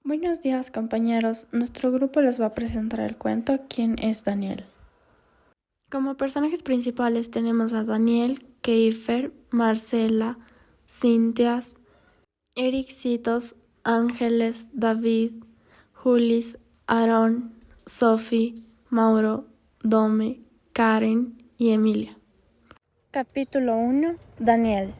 Buenos días, compañeros. Nuestro grupo les va a presentar el cuento ¿Quién es Daniel? Como personajes principales tenemos a Daniel, Keifer, Marcela, Cintias, Ericitos, Ángeles, David, Julis, Aarón, Sophie, Mauro, Dome, Karen y Emilia. Capítulo 1. Daniel.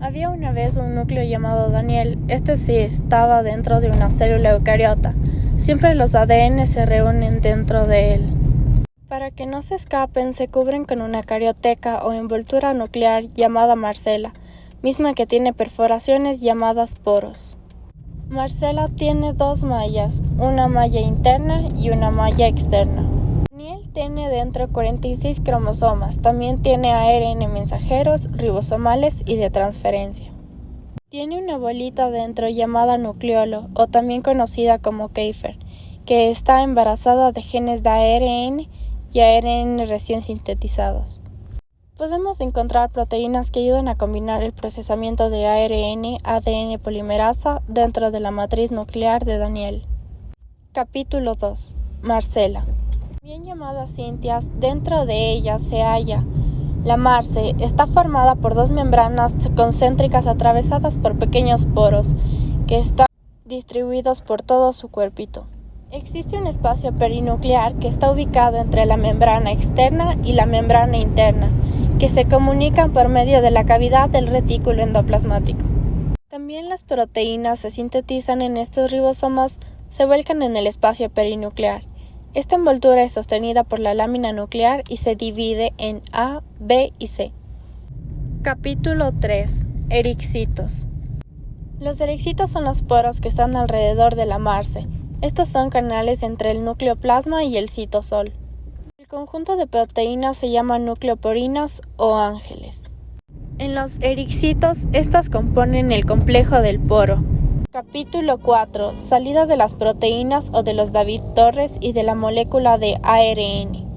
Había una vez un núcleo llamado Daniel. Este sí estaba dentro de una célula eucariota. Siempre los ADN se reúnen dentro de él. Para que no se escapen, se cubren con una carioteca o envoltura nuclear llamada Marcela, misma que tiene perforaciones llamadas poros. Marcela tiene dos mallas, una malla interna y una malla externa. Daniel tiene dentro 46 cromosomas, también tiene ARN mensajeros, ribosomales y de transferencia. Tiene una bolita dentro llamada nucleolo, o también conocida como Keifer, que está embarazada de genes de ARN y ARN recién sintetizados. Podemos encontrar proteínas que ayudan a combinar el procesamiento de ARN-ADN polimerasa dentro de la matriz nuclear de Daniel. Capítulo 2. Marcela. Bien llamada Cintias, dentro de ella se halla la Marce. Está formada por dos membranas concéntricas atravesadas por pequeños poros que están distribuidos por todo su cuerpito. Existe un espacio perinuclear que está ubicado entre la membrana externa y la membrana interna, que se comunican por medio de la cavidad del retículo endoplasmático. También las proteínas se sintetizan en estos ribosomas, se vuelcan en el espacio perinuclear. Esta envoltura es sostenida por la lámina nuclear y se divide en A, B y C. Capítulo 3. Ericitos. Los ericitos son los poros que están alrededor de la Marce. Estos son canales entre el nucleoplasma y el citosol. El conjunto de proteínas se llama nucleoporinas o ángeles. En los ericitos, estas componen el complejo del poro. Capítulo 4. Salida de las proteínas o de los David torres y de la molécula de ARN.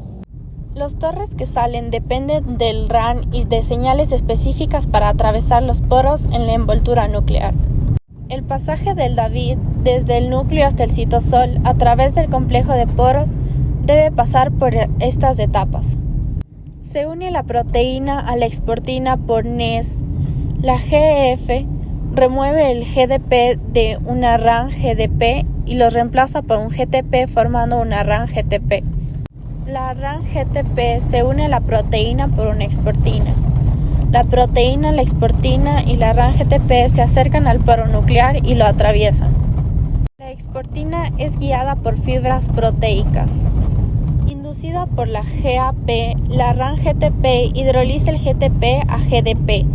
Los torres que salen dependen del RAN y de señales específicas para atravesar los poros en la envoltura nuclear. El pasaje del David desde el núcleo hasta el citosol a través del complejo de poros debe pasar por estas etapas. Se une la proteína a la exportina por NES. La GF remueve el GDP de una RAN GDP y los reemplaza por un GTP formando una RAN GTP. La RAN GTP se une a la proteína por una exportina. La proteína, la exportina y la RAN GTP se acercan al poro nuclear y lo atraviesan. La exportina es guiada por fibras proteicas. Inducida por la GAP, la RAN GTP hidroliza el GTP a GDP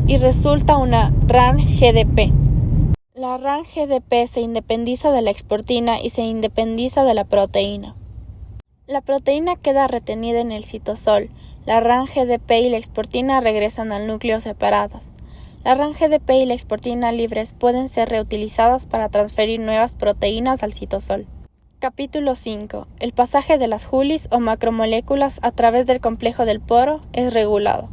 y resulta una RAN GDP. La RAN GDP se independiza de la exportina y se independiza de la proteína. La proteína queda retenida en el citosol. La RAN GDP y la exportina regresan al núcleo separadas. La RAN GDP y la exportina libres pueden ser reutilizadas para transferir nuevas proteínas al citosol. Capítulo 5. El pasaje de las Julis o macromoléculas a través del complejo del poro es regulado.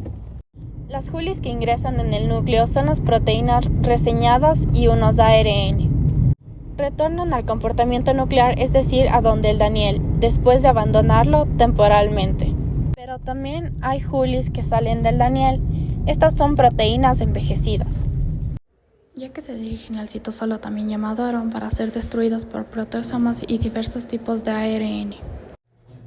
Las Julis que ingresan en el núcleo son las proteínas reseñadas y unos ARN. Retornan al comportamiento nuclear, es decir, a donde el Daniel, después de abandonarlo temporalmente. Pero también hay Julis que salen del Daniel. Estas son proteínas envejecidas, ya que se dirigen al citosol, también llamado Aarón, para ser destruidas por proteosomas y diversos tipos de ARN.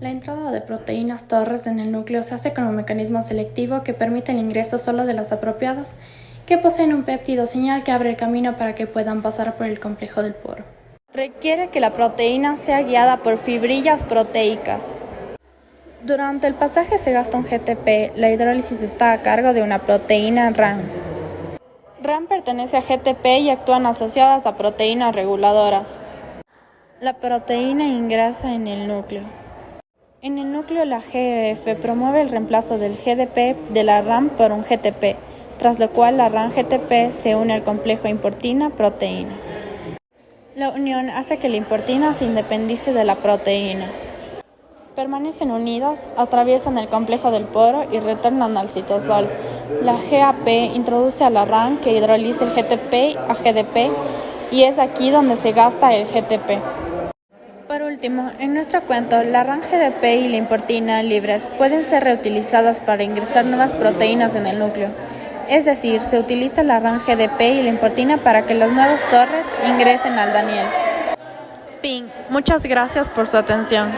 La entrada de proteínas torres en el núcleo se hace con un mecanismo selectivo que permite el ingreso solo de las apropiadas, que poseen un péptido señal que abre el camino para que puedan pasar por el complejo del poro. Requiere que la proteína sea guiada por fibrillas proteicas. Durante el pasaje se gasta un GTP. La hidrólisis está a cargo de una proteína RAN. RAN pertenece a GTP y actúan asociadas a proteínas reguladoras. La proteína ingresa en el núcleo. En el núcleo, la GF promueve el reemplazo del GDP de la RAN por un GTP, tras lo cual la RAN GTP se une al complejo importina-proteína. La unión hace que la importina se independice de la proteína. Permanecen unidas, atraviesan el complejo del poro y retornan al citosol. La GAP introduce a la RAN que hidroliza el GTP a GDP y es aquí donde se gasta el GTP. Por último, en nuestro cuento, la RAN GDP y la importina libres pueden ser reutilizadas para ingresar nuevas proteínas en el núcleo. Es decir, se utiliza la RAN GDP y la importina para que los nuevos torres ingresen al Daniel. Fin. Muchas gracias por su atención.